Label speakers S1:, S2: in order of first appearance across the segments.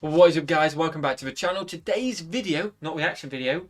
S1: What is up, guys? Welcome back to the channel. Today's video, not reaction video,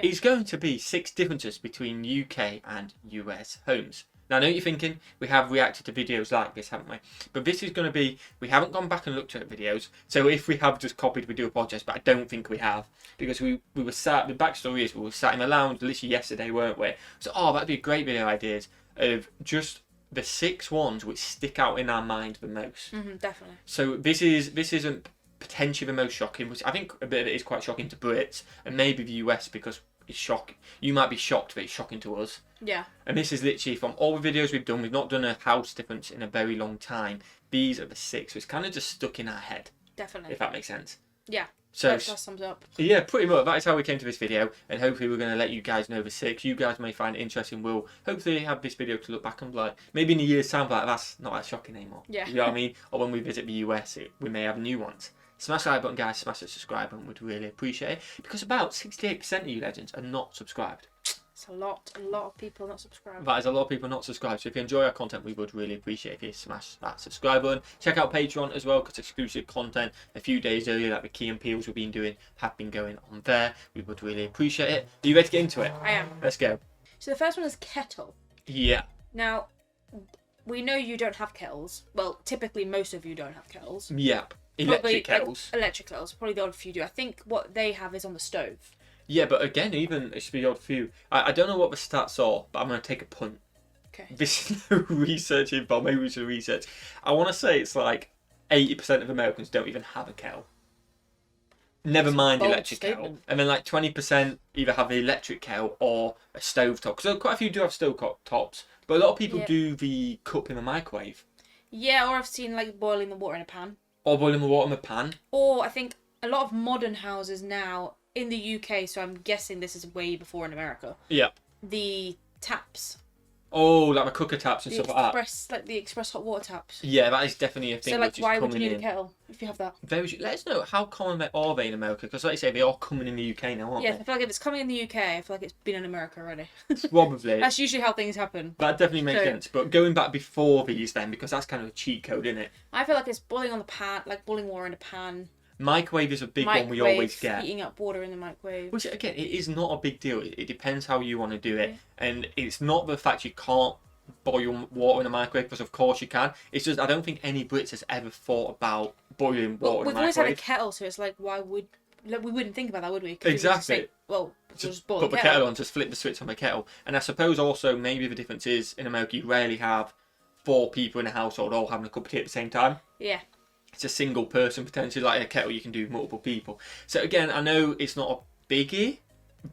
S1: is going to be 6 differences between UK and US homes. Now I know what you're thinking, we have reacted to videos like this, haven't we? But this is going to be, we haven't gone back and looked at videos, so if we have just copied, we do apologise, but I don't think we have. Because we were sat, the backstory is we were sat in the lounge literally yesterday, weren't we? So, that'd be a great video ideas of just the 6 ones which stick out in our mind the most.
S2: Definitely.
S1: So this isn't potentially the most shocking, which I think a bit of it is quite shocking to Brits and maybe the US because it's shocking. You might be shocked, but it's shocking to us.
S2: Yeah.
S1: And this is literally from all the videos we've done. We've not done a house difference in a very long time. These are the 6, so it's kind of just stuck in our head.
S2: Definitely.
S1: If that makes sense.
S2: Yeah.
S1: So
S2: that sums up.
S1: Yeah, pretty much. That is how we came to this video, and hopefully we're going to let you guys know the 6. You guys may find it interesting. We'll hopefully have this video to look back and be like, maybe in a year's time, like that's not that shocking anymore.
S2: Yeah.
S1: You know what I mean? Or when we visit the US, we may have new ones. Smash the like button, guys. Smash the subscribe button. We'd really appreciate it because about 68% of you legends are not subscribed.
S2: It's a lot of people not subscribed.
S1: That is a lot of people not subscribed. So if you enjoy our content, we would really appreciate if you smash that subscribe button. Check out Patreon as well because exclusive content a few days earlier, like the Key and Peels we've been doing, have been going on there. We would really appreciate it. Are you ready to get into it?
S2: I am.
S1: Let's go.
S2: So the first one is Kettle.
S1: Yeah.
S2: Now, we know you don't have kettles. Well, typically most of you don't have kettles.
S1: Yep. Electric kettles.
S2: Like, electric kettles. Probably the odd few do. I think what they have is on the stove.
S1: Yeah, but again, even it should be the odd few. I don't know what the stats are, but I'm going to take a punt.
S2: Okay.
S1: This is no research involved. Maybe we should research. I want to say it's like 80% of Americans don't even have a kettle. Never mind the electric kettle. And then like 20% either have the electric kettle or a stove top. Because quite a few do have stove tops. But a lot of people do the cup in the microwave.
S2: Yeah, or I've seen like boiling the water in a pan.
S1: Or boiling the water in a pan.
S2: Or I think a lot of modern houses now in the UK, so I'm guessing this is way before in America.
S1: Yeah.
S2: The taps.
S1: Oh, like the cooker taps and stuff like that.
S2: Like the express hot water taps.
S1: Yeah, that is definitely a thing.
S2: So, like, why would you need
S1: in.
S2: a kettle if you have that?
S1: Let us know how common are they in America, because like you say, they are coming in the UK now, aren't
S2: Yeah,
S1: they?
S2: I feel like if it's coming in the UK, I feel like it's been in America already.
S1: Probably.
S2: That's usually how things happen.
S1: That definitely makes sense. But going back before these then, because that's kind of a cheat code, isn't it?
S2: I feel like it's boiling on the pan, like boiling water in a pan.
S1: Microwave is a big one we always get.
S2: Heating up water in the microwave.
S1: Which, again, it is not a big deal. It depends how you want to do it. And it's not the fact you can't boil water in a microwave, because of course you can. It's just, I don't think any Brits has ever thought about boiling water in a microwave.
S2: We've always had a kettle, so it's like, why would... Like, we wouldn't think about that, would we?
S1: Exactly.
S2: Just boil
S1: put the kettle on, just flip the switch on the kettle. And I suppose also maybe the difference is, in America, you rarely have 4 people in a household all having a cup of tea at the same time.
S2: Yeah.
S1: It's a single person potentially, like a kettle you can do with multiple people. So again, I know it's not a biggie,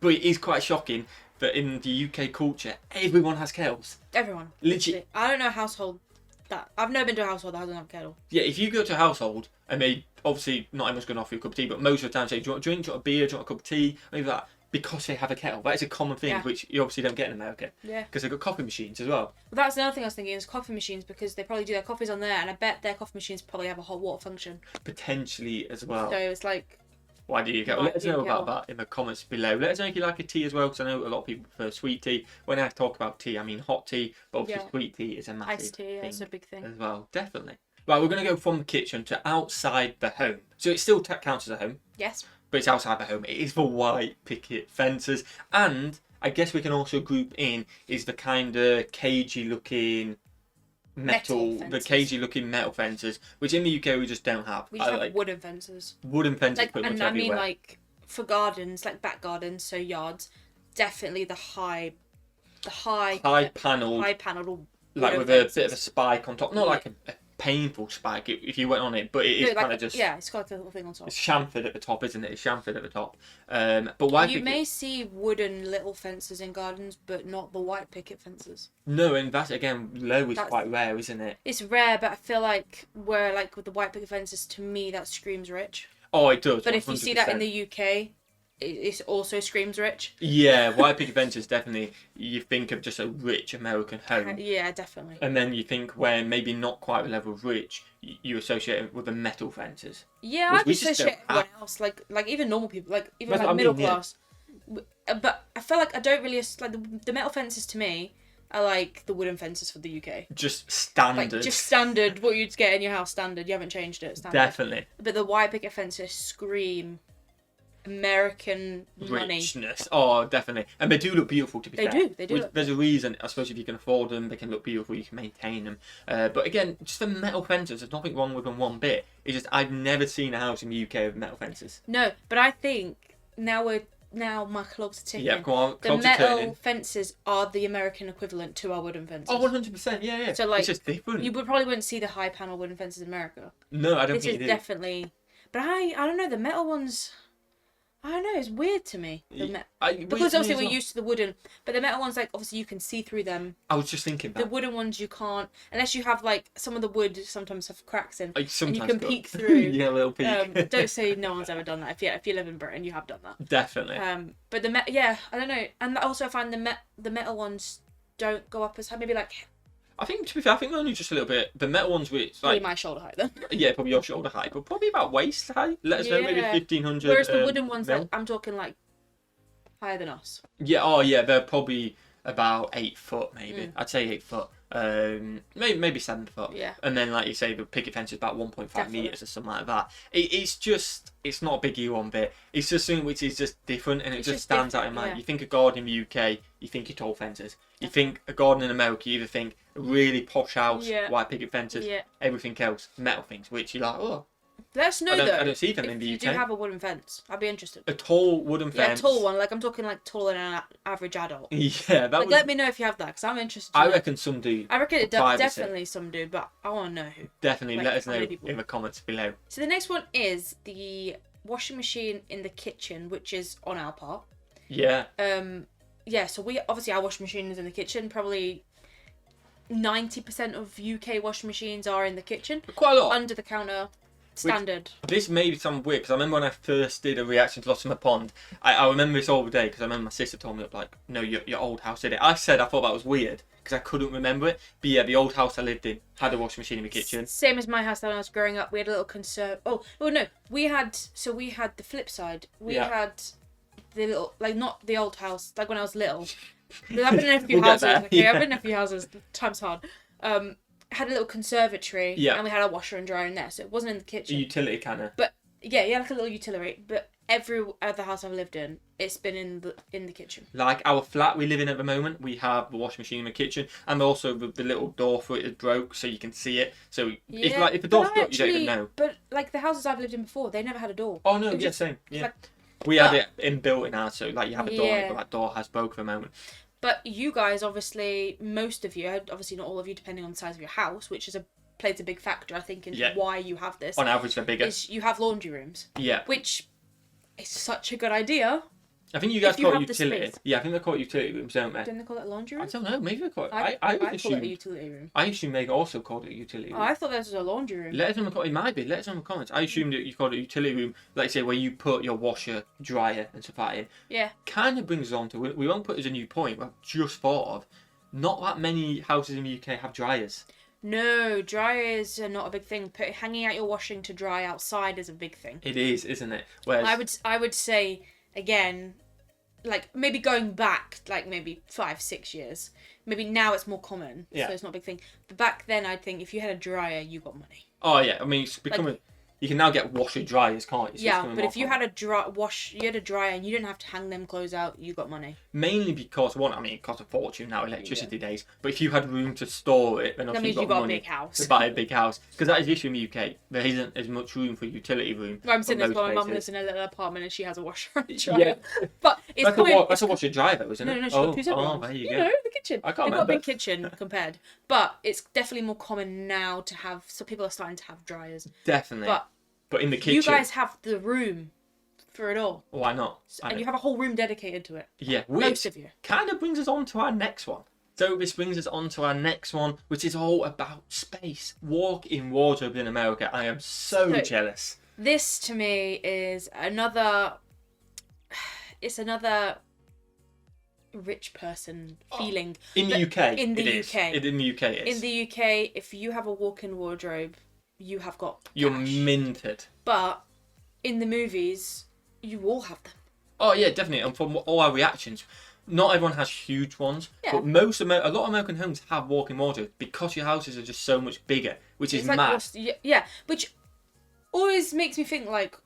S1: but it is quite shocking that in the UK culture, everyone has kettles.
S2: Everyone.
S1: Literally.
S2: I don't know a household that... I've never been to a household that doesn't have a kettle.
S1: Yeah, if you go to a household, and they, obviously, not everyone's going to offer you a cup of tea, but most of the time say, do you want a drink, do you want a beer, do you want a cup of tea, maybe that, because they have a kettle. That is a common thing, which you obviously don't get in America.
S2: Yeah.
S1: Because they've got coffee machines as well.
S2: Well, that's another thing I was thinking, is coffee machines, because they probably do their coffees on there, and I bet their coffee machines probably have a hot water function.
S1: Potentially as well.
S2: So it's like...
S1: Why do you get? Let us know about that in the comments below. Let us know if you like a tea as well, because I know a lot of people prefer sweet tea. When I talk about tea, I mean hot tea, but obviously sweet tea is a massive
S2: iced tea, that's a big thing
S1: as well. Definitely. Right, we're going to go from the kitchen to outside the home. So it still counts as a home.
S2: Yes.
S1: But it's outside the home. It is the white picket fences, and I guess we can also group in is the kind of cagey looking metal fences, which in the UK we just don't have.
S2: We just have wooden fences.
S1: Wooden fences,
S2: like,
S1: pretty much
S2: and
S1: everywhere.
S2: I mean, like, for gardens, like back gardens, so yards, definitely the high panelled,
S1: like with a bit of a spike on top. Not like a painful spike if you went on it, but it is kind of just...
S2: Yeah, it's got like a little thing on top.
S1: It's chamfered at the top, isn't it? It's chamfered at the top. But white
S2: You may see wooden little fences in gardens, but not the white picket fences.
S1: No, and that, again, low is quite rare, isn't it?
S2: It's rare, but I feel like with the white picket fences, to me, that screams rich.
S1: Oh, it does.
S2: But
S1: 100%.
S2: if you see that in the UK, it also screams rich.
S1: Yeah, white picket fences, definitely, you think of just a rich American home.
S2: Yeah, definitely.
S1: And then you think where maybe not quite the level of rich, you associate it with the metal fences.
S2: Yeah, I associate everyone else, like even normal people, like even like middle class. But I feel like I don't really, like the metal fences to me, are like the wooden fences for the UK.
S1: Just standard.
S2: Like, just standard, what you'd get in your house, standard. You haven't changed it, standard.
S1: Definitely.
S2: But the white picket fences scream American money.
S1: Richness. Oh, definitely. And they do look beautiful, to be fair.
S2: They do.
S1: There's a reason, I suppose, if you can afford them, they can look beautiful, you can maintain them. But again, just the metal fences, there's nothing wrong with them one bit. It's just, I've never seen a house in the UK with metal fences.
S2: No, but I think now my clock's ticking.
S1: Yeah, go on.
S2: The metal fences are the American equivalent to our wooden fences.
S1: Oh, 100%, yeah.
S2: So, like,
S1: it's just different.
S2: You probably wouldn't see the high panel wooden fences in America.
S1: No, I don't think you do.
S2: This is definitely... But I don't know, the metal ones... I don't know, it's weird to me. Because obviously we're used to the wooden, but the metal ones, like, obviously you can see through them.
S1: I was just thinking that.
S2: The wooden ones you can't, unless you have, like, some of the wood sometimes have cracks in,
S1: and
S2: you can peek through.
S1: Yeah, a little peek.
S2: Don't say no one's ever done that. If you live in Britain, you have done that.
S1: Definitely.
S2: But I don't know. And also I find the metal ones don't go up as high, maybe like...
S1: I think, to be fair, I think they're only just a little bit. The metal ones, which
S2: probably
S1: like
S2: my shoulder height then.
S1: Yeah, probably your shoulder height, but probably about waist height. Let us know, maybe 1,500.
S2: Whereas the wooden ones, like, I'm talking like higher than us.
S1: Yeah, oh yeah, they're probably about 8 foot, maybe. I'd say 8 foot. Maybe 7 foot.
S2: Yeah.
S1: And then, like you say, the picket fence is about 1.5 meters or something like that. It's not a biggie one bit. It's just something which is just different, and it just stands out in mind.
S2: Yeah.
S1: You think a garden in the UK, you think your tall fences. You think a garden in America, you either think a really posh house, white picket fences, everything else, metal things, which you're like, oh.
S2: Let us know, though. I
S1: don't see them in the UK.
S2: You do have a wooden fence. I'd be interested.
S1: A tall wooden fence.
S2: Yeah, a tall one. Like, I'm talking like taller than an average adult.
S1: Yeah, that
S2: let me know if you have that, because I'm interested.
S1: I reckon some do.
S2: I reckon definitely some do, but I want to know who.
S1: Definitely, like, let us know in the comments below.
S2: So the next one is the washing machine in the kitchen, which is on our part.
S1: Yeah.
S2: Yeah, so our washing machine is in the kitchen. Probably 90% of UK washing machines are in the kitchen.
S1: Quite a lot.
S2: Under the counter. Standard.
S1: This may sound weird, because I remember when I first did a reaction to Lost in My Pond, I remember this all the day, because I remember my sister told me, like, no, your old house did it. I said I thought that was weird, because I couldn't remember it. But yeah, the old house I lived in had a washing machine in the kitchen.
S2: Same as my house when I was growing up. We had a little we had the flip side. We had the little, like, not the old house, like when I was little. I've been in a few houses. Okay, I've been in a few houses. Time's hard. Had a little conservatory, and we had a washer and dryer in there, so it wasn't in the kitchen.
S1: A utility kind of.
S2: But yeah, like a little utility. But every other house I've lived in, it's been in the kitchen.
S1: Like our flat we live in at the moment, we have the washing machine in the kitchen, and also the little door for it is broke, so you can see it. So if the door's broke, you don't even know.
S2: But like the houses I've lived in before, they never had a door.
S1: Oh no, same. Yeah.
S2: Like,
S1: we had it inbuilt in ours, so like you have a door, but that door has broke for a moment.
S2: But you guys, obviously, most of you, obviously not all of you, depending on the size of your house, which plays a big factor, I think, in why you have this.
S1: On average, they're bigger.
S2: Is you have laundry rooms.
S1: Yeah.
S2: Which is such a good idea.
S1: I think you guys call it utility. Yeah, I think they call it utility rooms, don't they?
S2: Don't they call it laundry room?
S1: I don't know. Maybe they call it.
S2: I call it a utility room.
S1: I assume they also called it a utility room.
S2: Oh, I thought this was a laundry room.
S1: Let us know. It might be. Let us know in the comments. I assumed that you called it a utility room, like say where you put your washer, dryer, and stuff like that in.
S2: Yeah.
S1: Kind of brings us on to we won't put as a new point. I've just thought of. Not that many houses in the UK have dryers.
S2: No, dryers are not a big thing. Hanging out your washing to dry outside is a big thing.
S1: It is, isn't it? Whereas
S2: I would say again, like maybe going back like maybe 5-6 years, maybe now it's more common, so it's not a big thing. But back then, I think if you had a dryer, you got money.
S1: Oh yeah, I mean it's becoming. You can now get washer dryers, can't you? So
S2: yeah, but if you had a dryer and you didn't have to hang them clothes out, you got money.
S1: Mainly because it costs a fortune now, electricity days. But if you had room to store it, then obviously
S2: you've got money a big house.
S1: To buy a big house. Because that is the issue in the UK. There isn't as much room for a utility room.
S2: I'm sitting there while my mum lives in a little apartment and she has a washer and dryer. Yeah. But it's
S1: that's a washer dryer though, isn't it?
S2: No, she's got two separate ones.
S1: There you go.
S2: You know, the kitchen.
S1: I can't remember.
S2: They've got a big kitchen compared. But it's definitely more common now to have, so people are starting to have dryers.
S1: Definitely. But in the kitchen...
S2: You guys have the room for it all.
S1: Why not?
S2: And you have a whole room dedicated to it.
S1: Yeah.
S2: Most of you.
S1: Kind of brings us on to our next one. So this brings us on to our next one, which is all about space. Walk-in wardrobe in America. I am so jealous.
S2: This, to me, is another... It's another rich person feeling.
S1: In the UK.
S2: In the UK.
S1: In the UK, it is.
S2: In the UK, if you have a walk-in wardrobe... You have got cash.
S1: You're minted.
S2: But in the movies, you all have them.
S1: Oh yeah, definitely. And from all our reactions, not everyone has huge ones, but a lot of American homes have walk-in wardrobes because your houses are just so much bigger, which is mad.
S2: Yeah, which always makes me think like,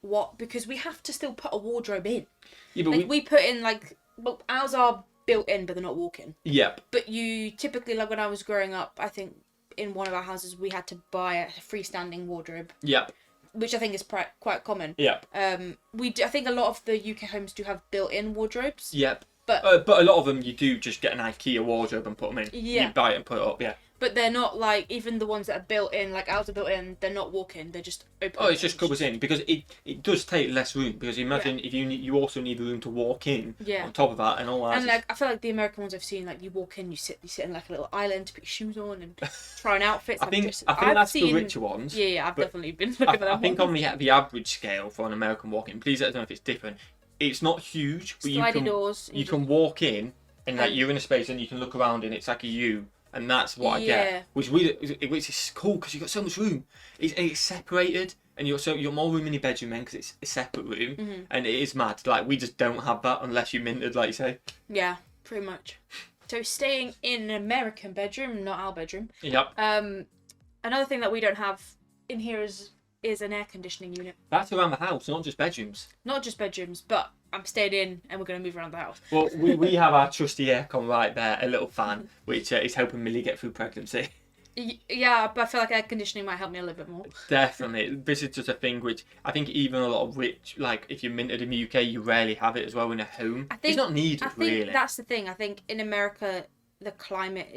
S2: what? Because we have to still put a wardrobe in. Yeah, but like, we put in like, well, ours are built in, but they're not walk-in.
S1: Yep.
S2: But you typically, like when I was growing up, I think in one of our houses we had to buy a freestanding wardrobe.
S1: Yep.
S2: Which I think is quite common.
S1: Yep.
S2: I think a lot of the UK homes do have built-in wardrobes.
S1: Yep. But a lot of them you do just get an IKEA wardrobe and put them in.
S2: Yeah.
S1: You buy it and put it up. Yeah.
S2: But they're not like, even the ones that are built in, like ours are built in, they're not walk-in, they're just open.
S1: Oh, it just covers in because it does take less room, because imagine if you also need room to walk in on top of that and all that.
S2: And like, I feel like the American ones I've seen, like you walk in, you sit in like a little island to put your shoes on and try on outfits.
S1: I think that's the richer ones.
S2: Yeah, I've definitely been looking at that.
S1: I think on the average scale for an American walk-in, please let us know if it's different. It's not huge, but you can walk in and like you're in a space and you can look around and it's like a U. And that's what I get, which is cool because you've got so much room. It's separated, and you're more room in your bedroom then because it's a separate room, and it is mad. Like we just don't have that unless you minted, like you say.
S2: Yeah, pretty much. So staying in an American bedroom, not our bedroom.
S1: Yep.
S2: Another thing that we don't have in here is an air conditioning unit.
S1: That's around the house, not just bedrooms.
S2: Not just bedrooms, but I'm staying in and we're going to move around the house.
S1: Well, we have our trusty aircon right there, a little fan, which is helping Millie get through pregnancy.
S2: Yeah, but I feel like air conditioning might help me a little bit more.
S1: Definitely. This is just a thing which I think even a lot of rich, like if you're minted in the UK, you rarely have it as well in a home. It's not needed, really.
S2: That's the thing. I think in America, the climate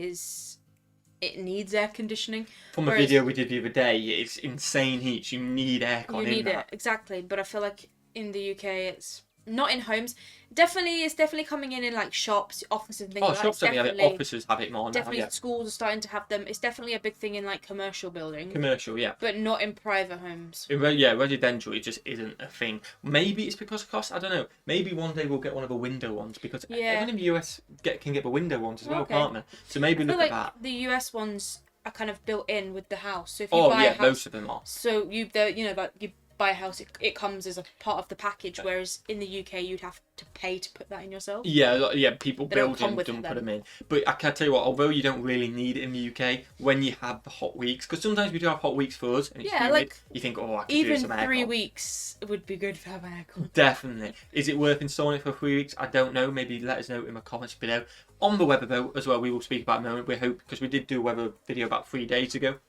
S2: it needs air conditioning.
S1: From a video we did the other day, it's insane heat. You need aircon in that. You need it,
S2: exactly. But I feel like in the UK, it's not in homes. It's definitely coming in like shops, offices and things like that.
S1: Shops definitely have it. Offices have it more now.
S2: Definitely schools are starting to have them. It's definitely a big thing in like commercial buildings.
S1: Commercial, yeah.
S2: But not in private homes.
S1: Residential, it just isn't a thing. Maybe it's because of cost, I don't know. Maybe one day we'll get one of the window ones, because everyone in the US can get the window ones as well, can't they? So maybe look at that.
S2: The US ones are kind of built in with the house. So if you buy a house,
S1: most of them are.
S2: So you buy a house, it comes as a part of the package, whereas in the UK you'd have to pay to put that in yourself.
S1: People build them, don't put them in. But I can tell you what, although you don't really need it in the UK, when you have the hot weeks, because sometimes we do have hot weeks for us, and it's humid, you think, I could do some aircon.
S2: Even 3 weeks would be good for having aircon.
S1: Definitely. Is it worth installing it for 3 weeks? I don't know. Maybe let us know in the comments below. On the weather though, as well, we will speak about in a moment. We hope, because we did do a weather video about 3 days ago.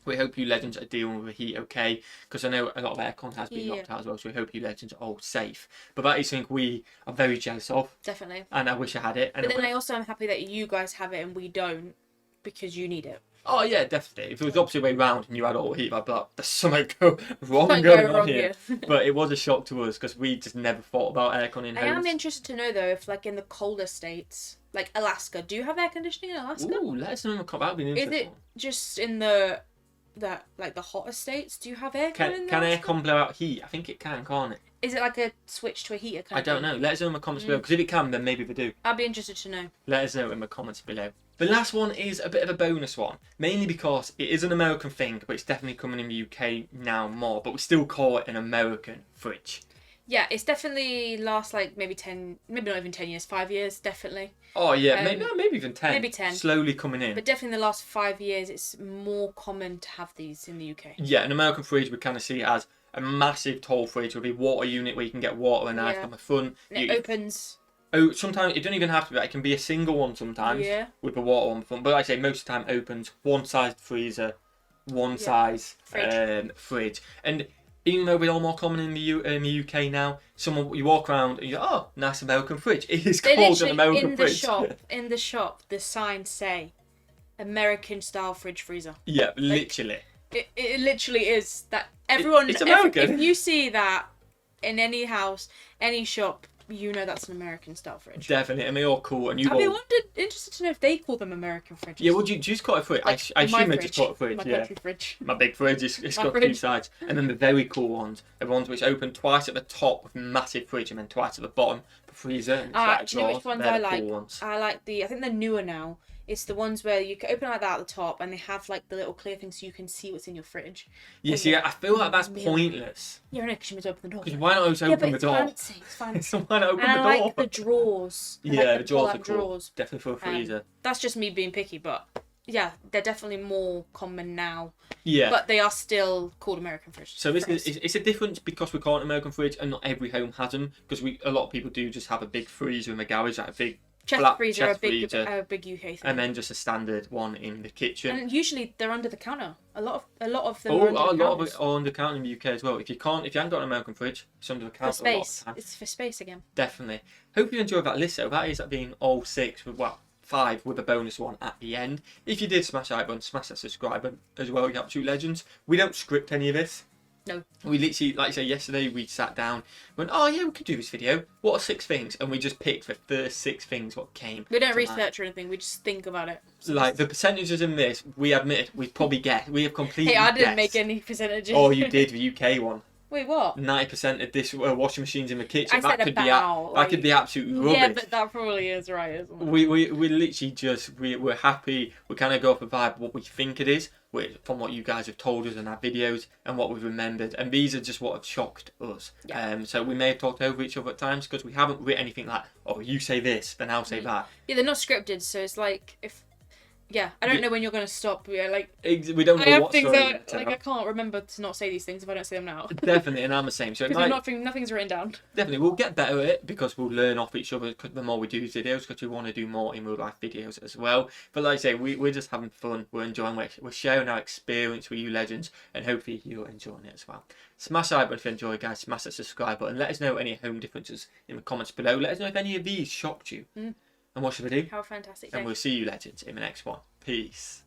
S1: We hope you legends are dealing with the heat okay, because I know a lot of aircon has been knocked out as well, so we hope you legends are all safe. But that is something we are very jealous of.
S2: Definitely.
S1: And I wish I had it.
S2: But then I also am happy that you guys have it and we don't, because you need it.
S1: Oh yeah, definitely. If it was the opposite way round and you had all the heat, I'd be like, there's something wrong going on here. But it was a shock to us, because we just never thought about aircon in homes.
S2: I am interested to know though, if like in the colder states, like Alaska, do you have air conditioning in Alaska?
S1: Ooh, let us know in the comments. That would be interesting.
S2: Is it just in the hotter states? Do you have aircon in
S1: Can aircon blow out heat? I think it can, can't it?
S2: Is it like a switch to a heater kind
S1: I don't know. Let us know in the comments below, because if it can, then maybe they do.
S2: I'd be interested to know.
S1: Let us know in the comments below. The last one is a bit of a bonus one, mainly because it is an American thing, but it's definitely coming in the UK now more, but we still call it an American fridge.
S2: Yeah, it's definitely last like maybe not even 10 years, 5 years, definitely.
S1: Oh yeah, maybe even 10.
S2: Maybe 10.
S1: Slowly coming in.
S2: But definitely in the last 5 years, it's more common to have these in the UK.
S1: Yeah, an American fridge we kind of see it as a massive tall fridge with a water unit where you can get water and ice on the front.
S2: And it opens.
S1: Oh, sometimes it doesn't even have to be. It can be a single one sometimes with the water on the front. But like I say, most of the time it opens one size freezer, one size fridge. And even though we're all more common in the UK now, you walk around and you go, oh, nice American fridge. It is called an American fridge.
S2: In the shop, the signs say American style fridge freezer.
S1: Yeah, literally.
S2: It literally is that. Everyone,
S1: it's American.
S2: If you see that in any house, any shop, you know that's an American style fridge.
S1: Definitely, and they're all cool. And
S2: I'd be interested to know if they call them American fridges.
S1: Yeah, well, do you just call it a fridge?
S2: Like
S1: I assume they just call it a fridge.
S2: My country fridge.
S1: My big fridge. It's got two sides. And then the very cool ones are the ones which open twice at the top with a massive fridge and then twice at the bottom, the freezer. And
S2: Do you know which ones I like?
S1: Cool ones.
S2: I think they're newer now. It's the ones where you can open like that at the top, and they have like the little clear thing so you can see what's in your fridge.
S1: Yeah, see, I feel like that's pointless.
S2: Yeah, I know, because you must open the door.
S1: Because why not just open the door?
S2: Fancy. It's fancy.
S1: Why not open the door?
S2: I like the drawers.
S1: Yeah, the drawers are cool.
S2: Drawers.
S1: Definitely for a freezer.
S2: That's just me being picky, but yeah, they're definitely more common now.
S1: Yeah.
S2: But they are still called American fridge.
S1: So it's a difference because we call it American fridge, and not every home has them. Because a lot of people do just have a big freezer in the garage, like a big
S2: chest freezer, a big UK thing,
S1: and then just a standard one in the kitchen.
S2: And usually they're under the counter. A lot of them.
S1: A lot of it are under the counter in the UK as well. If you haven't got an American fridge, it's under the counter.
S2: For space. It's for space again.
S1: Definitely. Hope you enjoyed that list. So that is being all 6 with 5 with a bonus one at the end. If you did, smash that like button, smash that subscribe button as well. You absolute legends. We don't script any of this.
S2: No.
S1: We literally, like I say, yesterday we sat down, went, oh yeah, we could do this video. What are 6 things? And we just picked the first 6 things what came.
S2: We don't research or anything. We just think about it.
S1: Like the percentages in this, we admit we probably get. We have completely.
S2: Hey, I didn't
S1: guessed.
S2: make any percentages.
S1: Oh, you did the UK one.
S2: Wait, what?
S1: 90% of this washing machines in the kitchen.
S2: I said
S1: that could be absolute rubbish.
S2: Yeah, but that probably is right, isn't it?
S1: We literally just we're happy. We kind of go off the vibe what we think it is, from what you guys have told us in our videos and what we've remembered. And these are just what have shocked us.
S2: Yeah.
S1: So we may have talked over each other at times because we haven't written anything like, oh, you say this, then I'll say that.
S2: Yeah, they're not scripted, so it's like if. Yeah, I don't know when you're going to stop. We
S1: don't know
S2: I have
S1: what
S2: things
S1: story
S2: that I can't remember to not say these things if I don't say them now.
S1: Definitely, and I'm the same. So
S2: nothing's written down.
S1: Definitely, we'll get better at it because we'll learn off each other. Because the more we do videos, because we want to do more in real life videos as well. But like I say, we're just having fun. We're enjoying. We're sharing our experience with you legends, and hopefully you're enjoying it as well. Smash that like button if you enjoy, guys. Smash that subscribe button. Let us know any home differences in the comments below. Let us know if any of these shocked you. And what should we do?
S2: Have a fantastic day.
S1: And we'll see you legends in the next one. Peace.